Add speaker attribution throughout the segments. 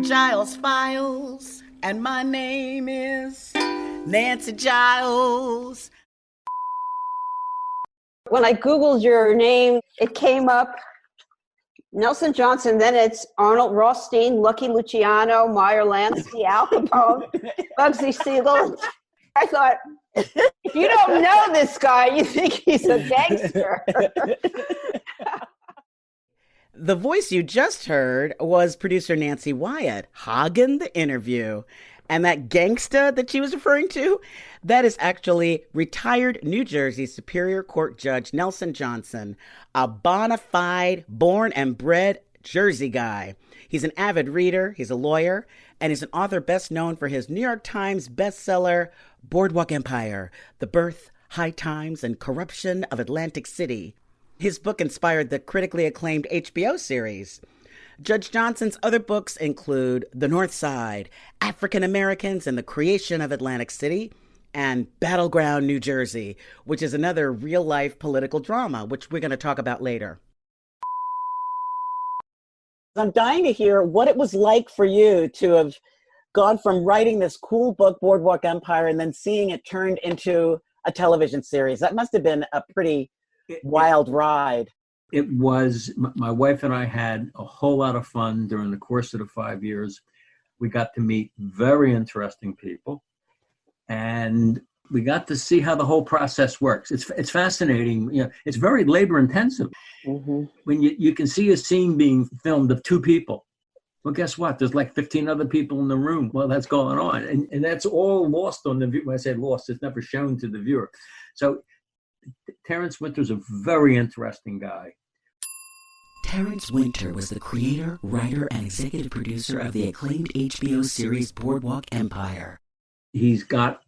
Speaker 1: Giles Files, and my name is Nancy Giles.
Speaker 2: When I Googled your name, it came up Nelson Johnson, then it's Arnold Rothstein, Lucky Luciano, Meyer Lansky, Al Capone, Bugsy Siegel. I thought, if you don't know this guy, you think he's a gangster.
Speaker 1: The voice you just heard was producer Nancy Wyatt, Hagen the Interview. And that gangsta that she was referring to, that is actually retired New Jersey Superior Court Judge Nelson Johnson, a bona fide, born and bred Jersey guy. He's an avid reader, he's a lawyer, and he's an author best known for his New York Times bestseller, Boardwalk Empire, The Birth, High Times, and Corruption of Atlantic City. His book inspired the critically acclaimed HBO series. Judge Johnson's other books include The North Side, African Americans and the Creation of Atlantic City, and Battleground, New Jersey, which is another real-life political drama, which we're going to talk about later. I'm dying to hear what it was like for you to have gone from writing this cool book, Boardwalk Empire, and then seeing it turned into a television series. That must have been a pretty wild ride.
Speaker 3: It was. My wife and I had a whole lot of fun during the course of the 5 years. We got to meet very interesting people, and we got to see how the whole process works. It's fascinating. You know, it's very labor intensive. Mm-hmm. When you can see a scene being filmed of two people. Well, guess what? There's like 15 other people in the room while that's going on, and that's all lost on the viewer. When I say lost, it's never shown to the viewer. So Terrence Winter's a very interesting guy.
Speaker 4: Terrence Winter was the creator, writer, and executive producer of the acclaimed HBO series Boardwalk Empire.
Speaker 3: He's got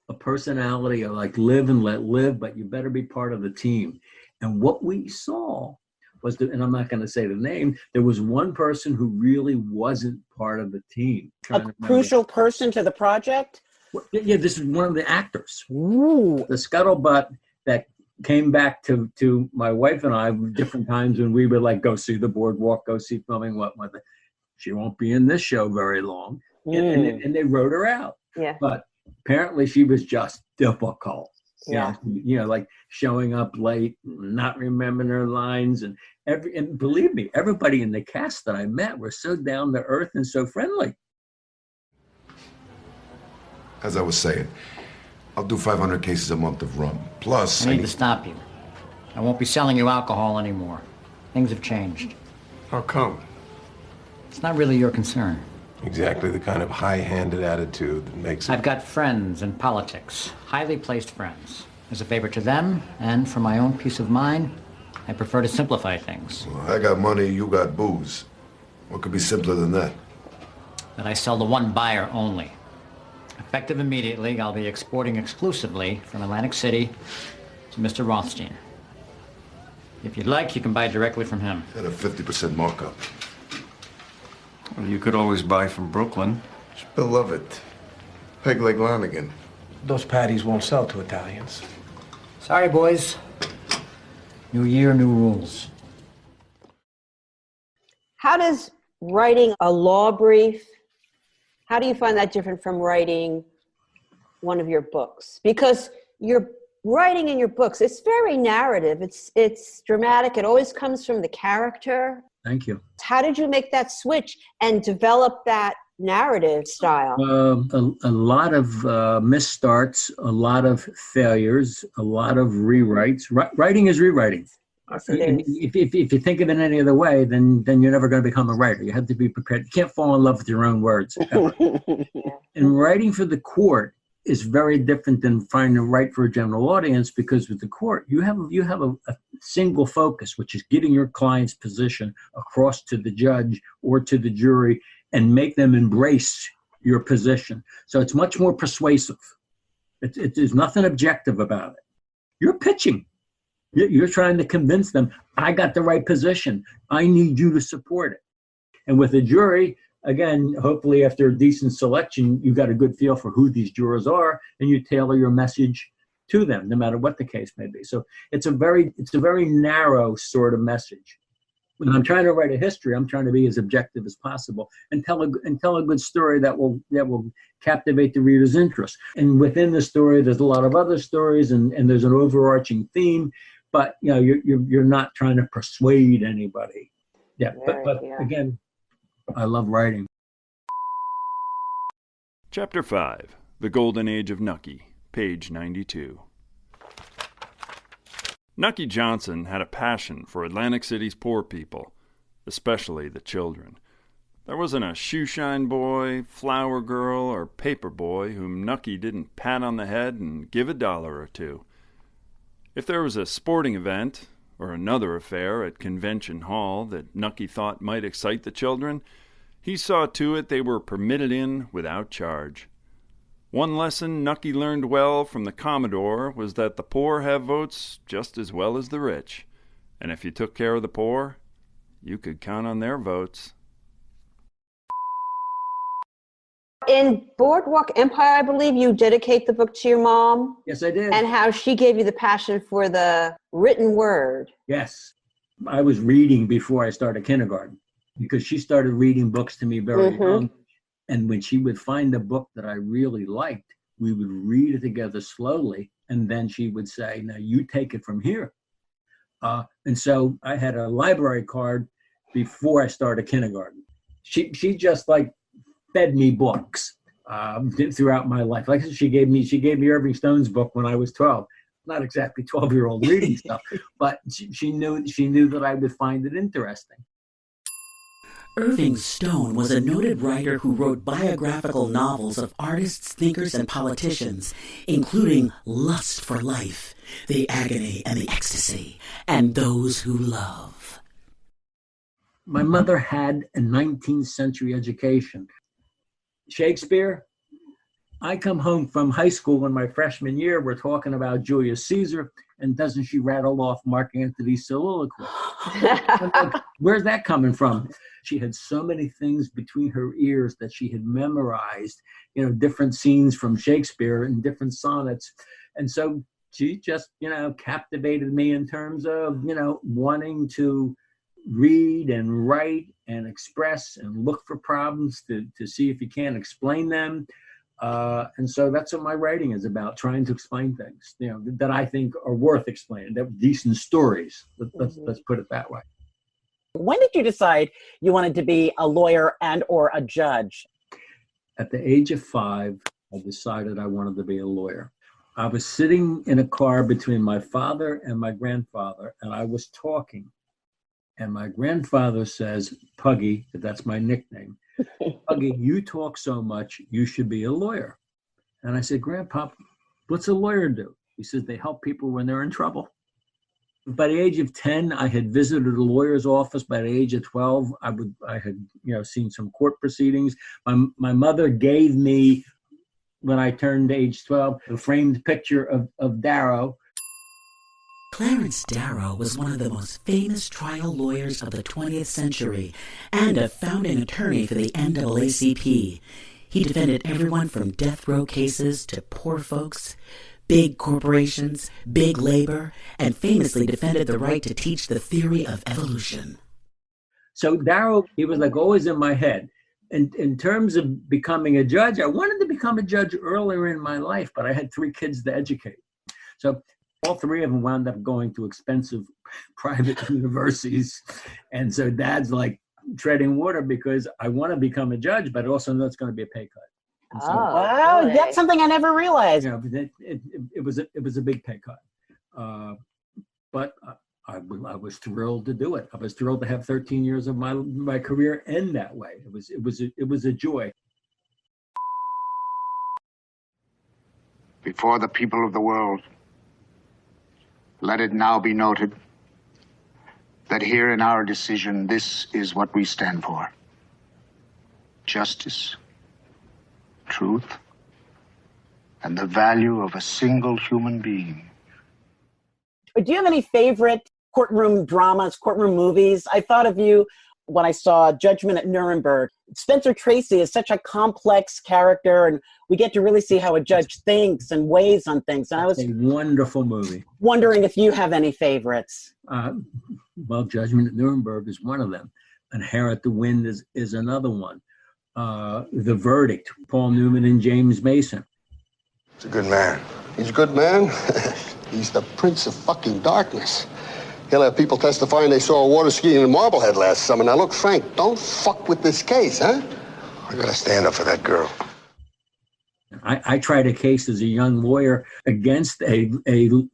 Speaker 3: a personality of like live and let live, but you better be part of the team. And what we saw was, and I'm not going to say the name, there was one person who really wasn't part of the team.
Speaker 1: A crucial person to the project?
Speaker 3: Yeah, this is one of the actors.
Speaker 1: Ooh.
Speaker 3: The scuttlebutt that came back to my wife and I different times when we would like go see the boardwalk, go see filming, what. She won't be in this show very long. And they wrote her out.
Speaker 2: Yeah.
Speaker 3: But apparently she was just difficult.
Speaker 2: Yeah.
Speaker 3: You know, like showing up late, not remembering her lines, and believe me, everybody in the cast that I met were so down to earth and so friendly.
Speaker 5: As I was saying, I'll do 500 cases a month of rum. Plus,
Speaker 6: I need to stop you. I won't be selling you alcohol anymore. Things have changed.
Speaker 5: How come?
Speaker 6: It's not really your concern.
Speaker 5: Exactly the kind of high-handed attitude that makes it...
Speaker 6: I've got friends in politics, highly placed friends. As a favor to them, and for my own peace of mind, I prefer to simplify things.
Speaker 5: Well, I got money, you got booze. What could be simpler than that?
Speaker 6: That I sell to one buyer only. Effective immediately, I'll be exporting exclusively from Atlantic City to Mr. Rothstein. If you'd like, you can buy directly from him.
Speaker 5: At a 50% markup.
Speaker 7: Well, you could always buy from Brooklyn.
Speaker 5: Beloved. Peg leg Lanigan.
Speaker 8: Those patties won't sell to Italians.
Speaker 6: Sorry, boys. New year, new rules.
Speaker 2: How does writing a law brief, how do you find that different from writing one of your books? Because you're writing in your books, it's very narrative. It's dramatic. It always comes from the character.
Speaker 3: Thank you.
Speaker 2: How did you make that switch and develop that narrative style?
Speaker 3: A lot of misstarts, a lot of failures, a lot of rewrites. Writing is rewriting. If you think of it any other way, then you're never going to become a writer. You have to be prepared. You can't fall in love with your own words. And writing for the court is very different than trying to write for a general audience, because with the court, you have a single focus, which is getting your client's position across to the judge or to the jury and make them embrace your position. So it's much more persuasive. There's nothing objective about it. You're pitching. You're trying to convince them, I got the right position. I need you to support it. And with a jury, again, hopefully after a decent selection, you got a good feel for who these jurors are, and you tailor your message to them, no matter what the case may be. So it's a very narrow sort of message. When I'm trying to write a history, I'm trying to be as objective as possible and tell a good story that will captivate the reader's interest. And within the story, there's a lot of other stories, and there's an overarching theme. But you're not trying to persuade anybody. Yeah, but again, I love writing.
Speaker 9: Chapter 5: The Golden Age of Nucky, page 92. Nucky Johnson had a passion for Atlantic City's poor people, especially the children. There wasn't a shoeshine boy, flower girl, or paper boy whom Nucky didn't pat on the head and give $1 or two. If there was a sporting event or another affair at Convention Hall that Nucky thought might excite the children, he saw to it they were permitted in without charge. One lesson Nucky learned well from the Commodore was that the poor have votes just as well as the rich, and if you took care of the poor, you could count on their votes.
Speaker 2: In Boardwalk Empire, I believe you dedicate the book to your mom.
Speaker 3: Yes, I did.
Speaker 2: And how she gave you the passion for the written word.
Speaker 3: Yes. I was reading before I started kindergarten because she started reading books to me very young. And when she would find a book that I really liked, we would read it together slowly. And then she would say, now you take it from here. And so I had a library card before I started kindergarten. She just fed me books throughout my life. Like she gave me Irving Stone's book when I was 12. Not exactly 12-year-old reading stuff, but she knew that I would find it interesting.
Speaker 4: Irving Stone was a noted writer who wrote biographical novels of artists, thinkers, and politicians, including Lust for Life, The Agony and the Ecstasy, and Those Who Love.
Speaker 3: My mother had a 19th century education. Shakespeare, I come home from high school in my freshman year, we're talking about Julius Caesar, and doesn't she rattle off Mark Antony's soliloquy? Where's that coming from? She had so many things between her ears that she had memorized, different scenes from Shakespeare and different sonnets. And so she just, captivated me in terms of, wanting to read and write and express and look for problems to see if you can explain them. And so that's what my writing is about, trying to explain things, that I think are worth explaining, that decent stories. Let's put it that way.
Speaker 1: When did you decide you wanted to be a lawyer and or a judge?
Speaker 3: At the age of 5, I decided I wanted to be a lawyer. I was sitting in a car between my father and my grandfather, and I was talking. And my grandfather says, Puggy, that's my nickname, Puggy, you talk so much, you should be a lawyer. And I said, Grandpa, what's a lawyer do? He says, they help people when they're in trouble. By the age of 10, I had visited a lawyer's office. By the age of 12, I had seen some court proceedings. My mother gave me, when I turned age 12, a framed picture of Darrow.
Speaker 4: Clarence Darrow was one of the most famous trial lawyers of the 20th century and a founding attorney for the NAACP. He defended everyone from death row cases to poor folks, big corporations, big labor, and famously defended the right to teach the theory of evolution.
Speaker 3: So Darrow, he was always in my head. And in terms of becoming a judge, I wanted to become a judge earlier in my life, but I had 3 kids to educate. So all 3 of them wound up going to expensive private universities. And so Dad's treading water because I want to become a judge, but also know it's going to be a pay cut.
Speaker 1: So, wow, really? That's something I never realized.
Speaker 3: It was a big pay cut, but I was thrilled to do it. I was thrilled to have 13 years of my career end that way. It was a joy.
Speaker 10: Before the people of the world, let it now be noted that here in our decision, this is what we stand for: justice, truth, and the value of a single human being.
Speaker 1: Do you have any favorite courtroom dramas, courtroom movies? I thought of you when I saw Judgment at Nuremberg. Spencer Tracy is such a complex character, and we get to really see how a judge thinks and weighs on things. And I was
Speaker 3: a wonderful movie.
Speaker 1: Wondering if you have any favorites.
Speaker 3: Well, Judgment at Nuremberg is one of them. Inherit the Wind is another one. The Verdict, Paul Newman and James Mason.
Speaker 11: He's a good man.
Speaker 12: He's a good man. He's the prince of fucking darkness. He'll have people testifying they saw a water skiing in Marblehead last summer. Now look, Frank, don't fuck with this case, huh?
Speaker 11: I gotta stand up for that girl.
Speaker 3: I tried a case as a young lawyer against a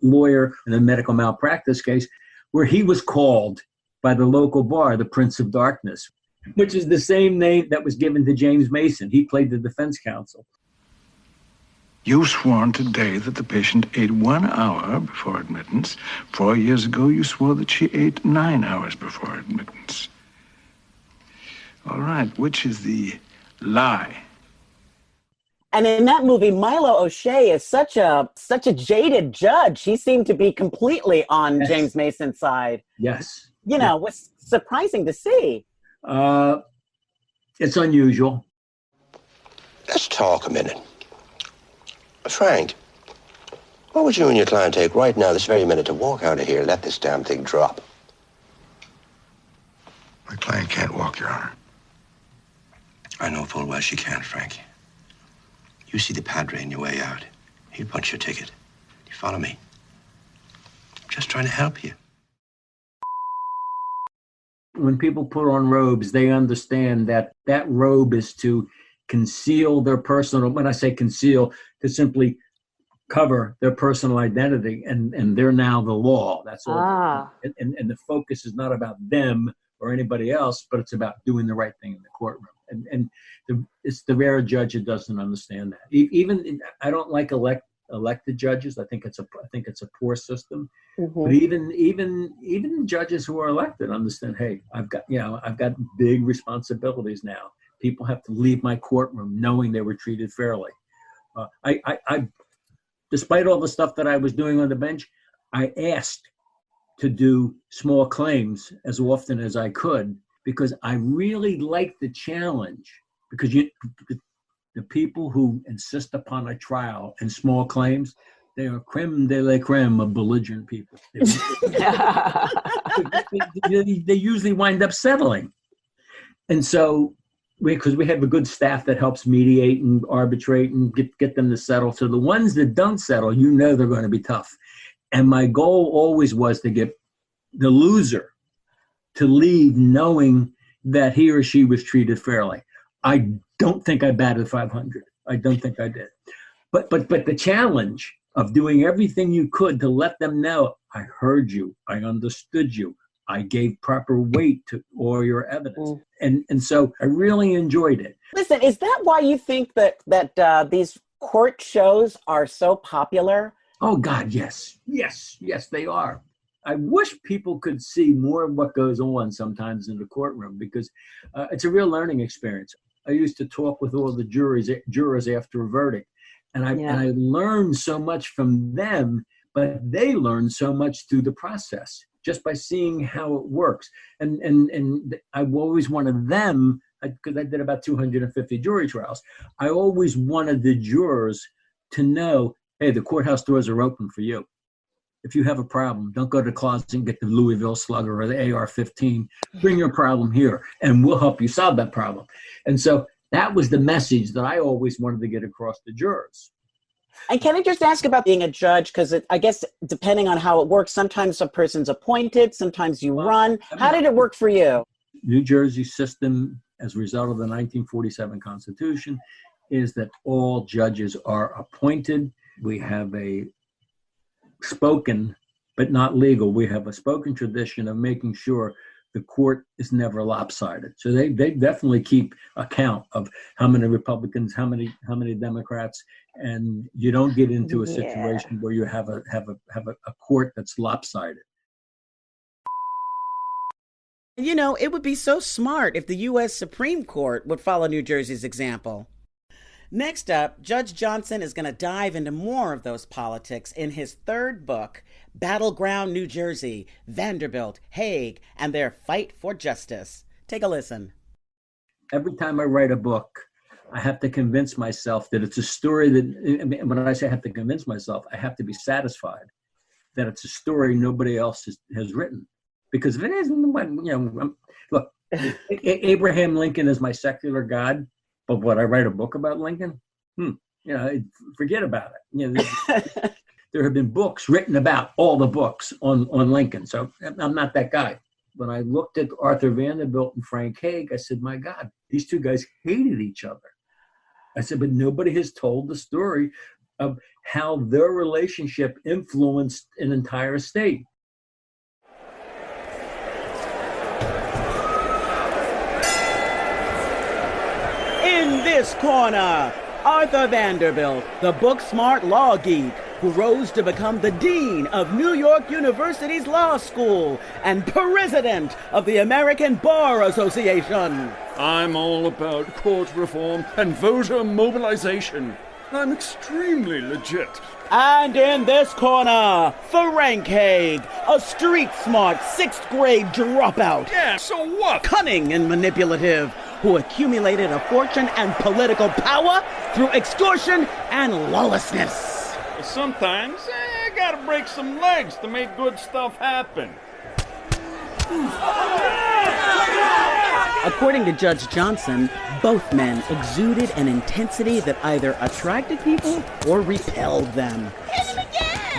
Speaker 3: lawyer in a medical malpractice case where he was called by the local bar the Prince of Darkness, which is the same name that was given to James Mason. He played the defense counsel.
Speaker 13: You've sworn today that the patient ate 1 hour before admittance. 4 years ago, you swore that she ate 9 hours before admittance. All right, which is the lie?
Speaker 1: And in that movie, Milo O'Shea is such a jaded judge. He seemed to be completely on James Mason's side.
Speaker 3: Yes.
Speaker 1: You know, it was surprising to see.
Speaker 3: It's unusual.
Speaker 11: Let's talk a minute. Frank, what would you and your client take right now, this very minute, to walk out of here and let this damn thing drop?
Speaker 5: My client can't walk, Your Honor.
Speaker 11: I know full well she can't, Frank. You see the padre on your way out. He'll punch your ticket. You follow me? I'm just trying to help you.
Speaker 3: When people put on robes, they understand that that robe is to conceal their personal, when I say conceal, to simply cover their personal identity, and they're now the law. That's all. And the focus is not about them or anybody else, but it's about doing the right thing in the courtroom. It's the rare judge that doesn't understand that. Even I don't like elected judges. I think it's a poor system. Mm-hmm. But even judges who are elected understand. Hey, I've got big responsibilities now. People have to leave my courtroom knowing they were treated fairly. I despite all the stuff that I was doing on the bench, I asked to do small claims as often as I could, because I really like the challenge, because the people who insist upon a trial and small claims, they are creme de la creme of belligerent people. They usually wind up settling. And so, because we have a good staff that helps mediate and arbitrate and get them to settle. So the ones that don't settle, they're going to be tough. And my goal always was to get the loser to leave knowing that he or she was treated fairly. I don't think I batted 500. I don't think I did. But the challenge of doing everything you could to let them know, I heard you, I understood you, I gave proper weight to all your evidence. And so I really enjoyed it.
Speaker 1: Listen, is that why you think that these court shows are so popular?
Speaker 3: Oh, God, yes. Yes, they are. I wish people could see more of what goes on sometimes in the courtroom, because it's a real learning experience. I used to talk with all the jurors after a verdict, and I learned so much from them, but they learned so much through the process just by seeing how it works. And I always wanted them, because I did about 250 jury trials, I always wanted the jurors to know, hey, the courthouse doors are open for you. If you have a problem, don't go to the closet and get the Louisville Slugger or the AR-15. Bring your problem here, and we'll help you solve that problem. And so that was the message that I always wanted to get across to jurors.
Speaker 1: And can I just ask about being a judge? Because I guess depending on how it works, sometimes a person's appointed, sometimes you run. How did it work for you?
Speaker 3: New Jersey system, as a result of the 1947 Constitution, is that all judges are appointed. We have a spoken, but not legal. We have a spoken tradition of making sure the court is never lopsided. So they definitely keep account of how many Republicans, how many Democrats, and you don't get into a situation where you have a court that's lopsided.
Speaker 1: It would be so smart if the U.S. Supreme Court would follow New Jersey's example. Next up, Judge Johnson is going to dive into more of those politics in his third book, Battleground, New Jersey, Vanderbilt, Hague, and Their Fight for Justice. Take a listen.
Speaker 3: Every time I write a book, I have to convince myself that it's a story that, when I say I have to convince myself, I have to be satisfied that it's a story nobody else has written. Because if it isn't, look, Abraham Lincoln is my secular god, but would I write a book about Lincoln? Forget about it. There have been books written about all the books on Lincoln, so I'm not that guy. When I looked at Arthur Vanderbilt and Frank Hague, I said, my God, these two guys hated each other. I said, but nobody has told the story of how their relationship influenced an entire state.
Speaker 1: In this corner, Arthur Vanderbilt, the book-smart law geek who rose to become the dean of New York University's law school and president of the American Bar Association.
Speaker 9: I'm all about court reform and voter mobilization. I'm extremely legit.
Speaker 1: And in this corner, Frank Hague, a street-smart 6th grade dropout.
Speaker 9: Yeah, so what?
Speaker 1: Cunning and manipulative, who accumulated a fortune and political power through extortion and lawlessness.
Speaker 9: Sometimes, I gotta break some legs to make good stuff happen.
Speaker 1: According to Judge Johnson, both men exuded an intensity that either attracted people or repelled them.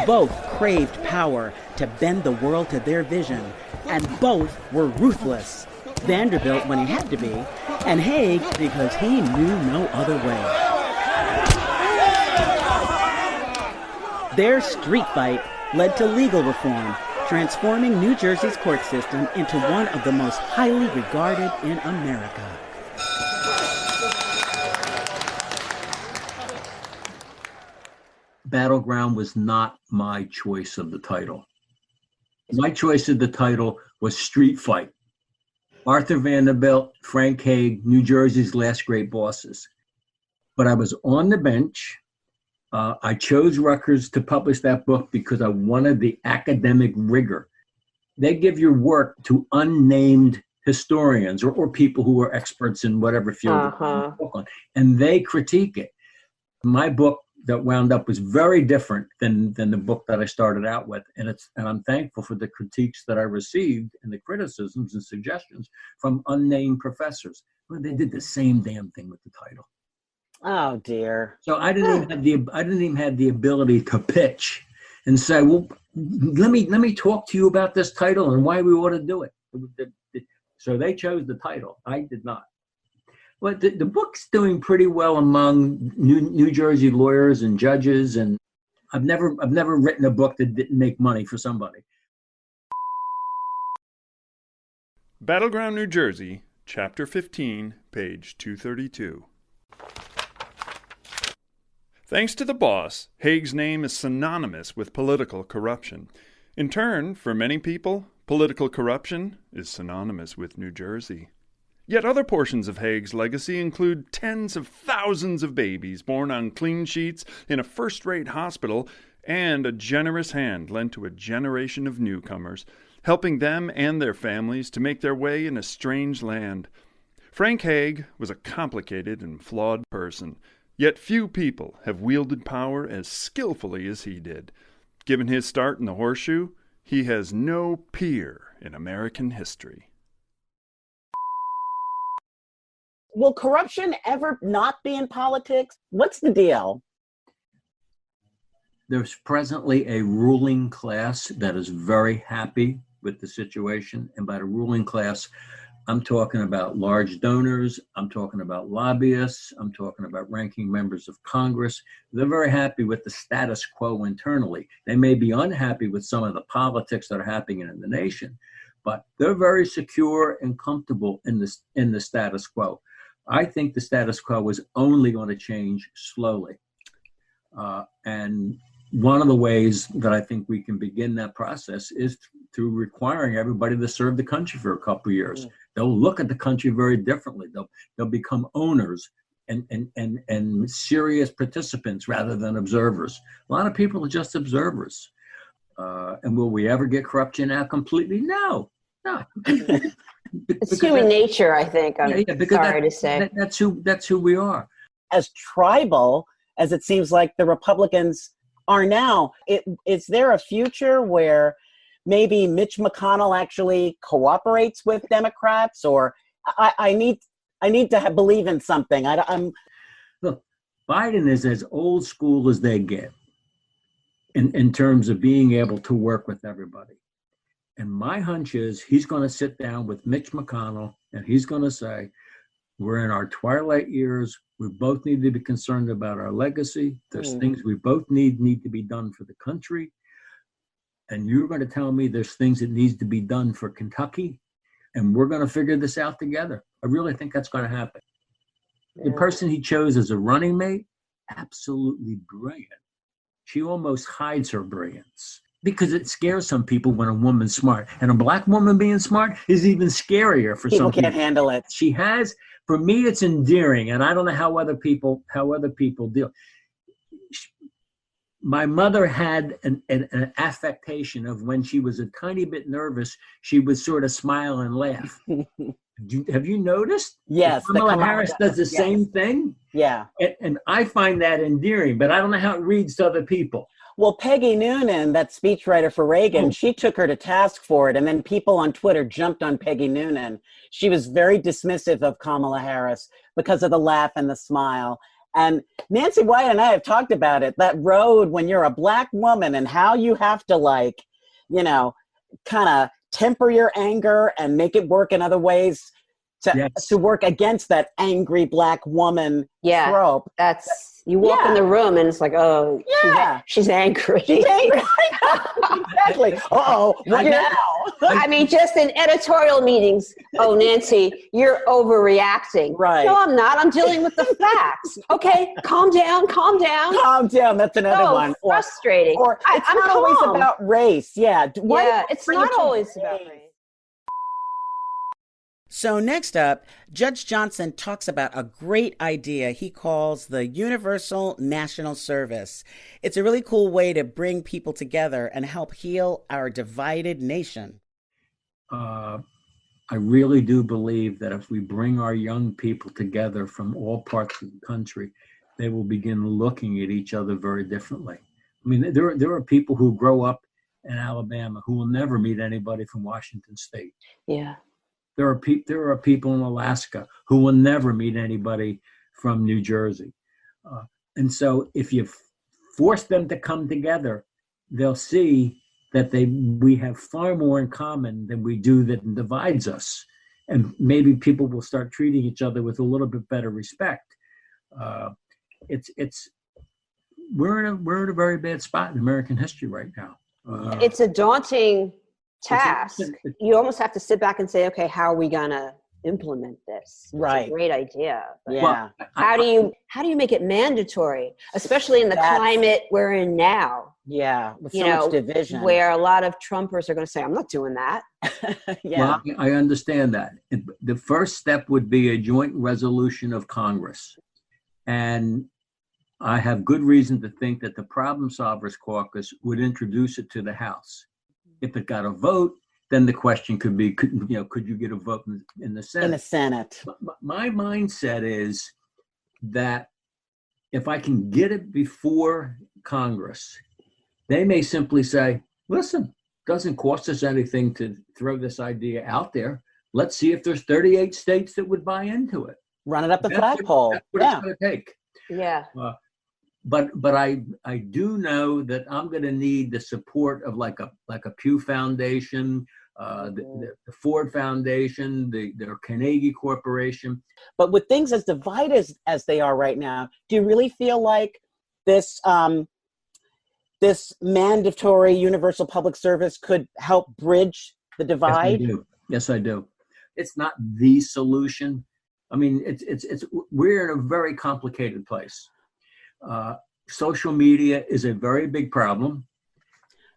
Speaker 1: Both craved power to bend the world to their vision, and both were ruthless. Vanderbilt when he had to be, and Hague because he knew no other way. Their street fight led to legal reform, transforming New Jersey's court system into one of the most highly regarded in America.
Speaker 3: Battleground was not my choice of the title. My choice of the title was Street Fight. Arthur Vanderbilt, Frank Hague, New Jersey's last great bosses. But I was on the bench. I chose Rutgers to publish that book because I wanted the academic rigor. They give your work to unnamed historians or people who are experts in whatever field you're book on, and they critique it. My book that wound up was very different than the book that I started out with, and I'm thankful for the critiques that I received and the criticisms and suggestions from unnamed professors. Well, they did the same damn thing with the title.
Speaker 1: Oh dear.
Speaker 3: So I didn't even have the ability to pitch and say, well, let me talk to you about this title and why we ought to do it. So they chose the title. I did not. Well, the book's doing pretty well among New Jersey lawyers and judges, and I've never written a book that didn't make money for somebody.
Speaker 9: Battleground, New Jersey, Chapter 15, page 232. Thanks to the boss, Hague's name is synonymous with political corruption. In turn, for many people, political corruption is synonymous with New Jersey. Yet other portions of Hague's legacy include tens of thousands of babies born on clean sheets in a first-rate hospital and a generous hand lent to a generation of newcomers, helping them and their families to make their way in a strange land. Frank Hague was a complicated and flawed person, yet few people have wielded power as skillfully as he did. Given his start in the horseshoe, he has no peer in American history.
Speaker 1: Will corruption ever not be in politics? What's the deal?
Speaker 3: There's presently a ruling class that is very happy with the situation. And by the ruling class, I'm talking about large donors. I'm talking about lobbyists. I'm talking about ranking members of Congress. They're very happy with the status quo internally. They may be unhappy with some of the politics that are happening in the nation, but they're very secure and comfortable in the status quo. I think the status quo is only going to change slowly. And one of the ways that I think we can begin that process is through requiring everybody to serve the country for a couple of years. They'll look at the country very differently. They'll become owners and serious participants rather than observers. A lot of people are just observers. And will we ever get corruption out completely? No.
Speaker 2: It's human nature, I think. I'm sorry to say.
Speaker 3: That's who we are.
Speaker 1: As tribal as it seems like the Republicans are now, is there a future where maybe Mitch McConnell actually cooperates with Democrats, or I need to believe in something. I'm
Speaker 3: Look, Biden is as old school as they get in terms of being able to work with everybody. And my hunch is he's going to sit down with Mitch McConnell and he's going to say, we're in our twilight years. We both need to be concerned about our legacy. There's things we both need to be done for the country. And you're going to tell me there's things that needs to be done for Kentucky. And we're going to figure this out together. I really think that's going to happen. Yeah. The person he chose as a running mate, absolutely brilliant. She almost hides her brilliance because it scares some people when a woman's smart. And a black woman being smart is even scarier for some people.
Speaker 1: People can't handle it.
Speaker 3: She has, for me, it's endearing. And I don't know how other people deal. My mother had an affectation of when she was a tiny bit nervous, she would sort of smile and laugh. Have you noticed?
Speaker 1: Yes.
Speaker 3: Kamala Harris does the same thing.
Speaker 1: Yeah.
Speaker 3: And I find that endearing, but I don't know how it reads to other people.
Speaker 1: Well, Peggy Noonan, that speechwriter for Reagan, she took her to task for it. And then people on Twitter jumped on Peggy Noonan. She was very dismissive of Kamala Harris because of the laugh and the smile. And Nancy Wyatt and I have talked about it, that road when you're a black woman and how you have to kind of temper your anger and make it work in other ways to work against that angry black woman trope.
Speaker 2: You walk in the room and it's like, oh, she's angry.
Speaker 1: She's angry. Exactly. Uh-oh, what now?
Speaker 2: I mean, just in editorial meetings, oh, Nancy, you're overreacting.
Speaker 1: Right.
Speaker 2: No, I'm not. I'm dealing with the facts. Okay, calm down.
Speaker 1: Calm down. That's another one.
Speaker 2: Frustrating.
Speaker 1: Or it's not always about race. Yeah.
Speaker 2: It's not always about race.
Speaker 1: So next up, Judge Johnson talks about a great idea he calls the Universal National Service. It's a really cool way to bring people together and help heal our divided nation.
Speaker 3: I really do believe that if we bring our young people together from all parts of the country, they will begin looking at each other very differently. I mean, there are people who grow up in Alabama who will never meet anybody from Washington State.
Speaker 2: Yeah.
Speaker 3: There are people in Alaska who will never meet anybody from New Jersey. And so if you force them to come together, they'll see that we have far more in common than we do that divides us. And maybe people will start treating each other with a little bit better respect. We're in a very bad spot in American history right now.
Speaker 2: It's a daunting task. You almost have to sit back and say, okay, how are we gonna implement this?
Speaker 1: Right.
Speaker 2: It's a great idea. But
Speaker 1: yeah.
Speaker 2: How do you make it mandatory, especially in the climate we're in now?
Speaker 1: Yeah, with so much division.
Speaker 2: Where a lot of Trumpers are going to say, I'm not doing that.
Speaker 1: Yeah.
Speaker 3: Well, I understand that. The first step would be a joint resolution of Congress. And I have good reason to think that the Problem Solvers Caucus would introduce it to the House. If it got a vote, then the question could be, could you get a vote in the Senate?
Speaker 1: In the Senate.
Speaker 3: My mindset is that if I can get it before Congress, they may simply say, listen, doesn't cost us anything to throw this idea out there. Let's see if there's 38 states that would buy into it.
Speaker 1: Run it up the flagpole.
Speaker 3: That's what it's going to take.
Speaker 2: Yeah.
Speaker 3: But I do know that I'm going to need the support of like a Pew Foundation, the Ford Foundation, the Carnegie Corporation.
Speaker 1: But with things as divided as they are right now, do you really feel like this mandatory universal public service could help bridge the divide?
Speaker 3: Yes, I do. It's not the solution. I mean, we're in a very complicated place. Social media is a very big problem,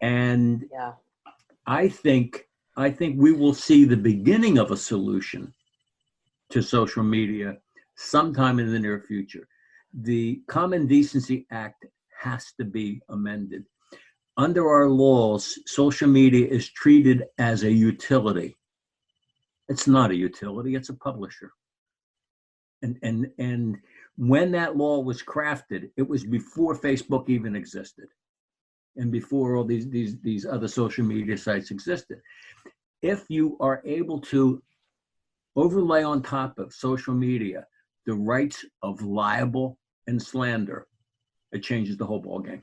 Speaker 3: and I think we will see the beginning of a solution to social media sometime in the near future. The Common Decency Act has to be amended. Under our laws, social media is treated as a utility. It's not a utility, it's a publisher. And when that law was crafted, it was before Facebook even existed. and before all these other social media sites existed. If you are able to overlay on top of social media the rights of libel and slander, it changes the whole ball game.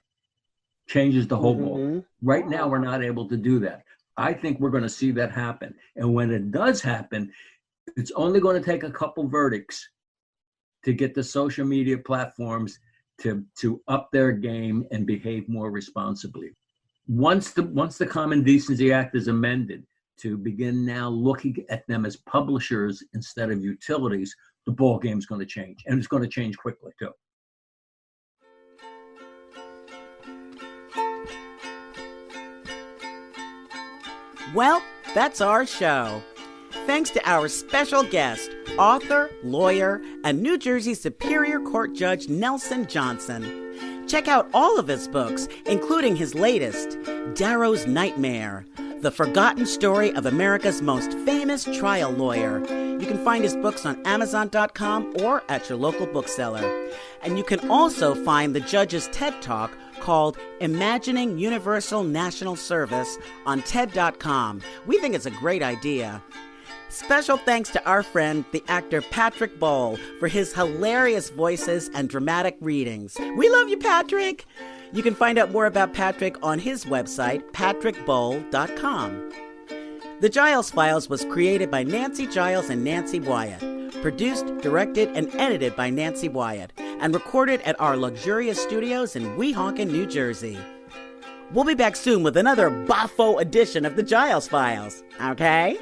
Speaker 3: Changes the whole ball. Right now, we're not able to do that. I think we're going to see that happen. And when it does happen, it's only going to take a couple verdicts to get the social media platforms to up their game and behave more responsibly. Once the Common Decency Act is amended to begin now looking at them as publishers instead of utilities, the ball game's going to change, and it's going to change quickly too.
Speaker 1: Well, that's our show. Thanks to our special guest, author, lawyer, and New Jersey Superior Court Judge Nelson Johnson. Check out all of his books, including his latest, Darrow's Nightmare, the forgotten story of America's most famous trial lawyer. You can find his books on Amazon.com or at your local bookseller. And you can also find the judge's TED Talk called Imagining Universal National Service on TED.com. We think it's a great idea. Special thanks to our friend, the actor Patrick Bowl, for his hilarious voices and dramatic readings. We love you, Patrick! You can find out more about Patrick on his website, patrickbowl.com. The Giles Files was created by Nancy Giles and Nancy Wyatt, produced, directed, and edited by Nancy Wyatt, and recorded at our luxurious studios in Weehawken, New Jersey. We'll be back soon with another boffo edition of The Giles Files, okay?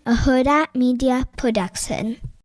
Speaker 14: A Huda Media Production.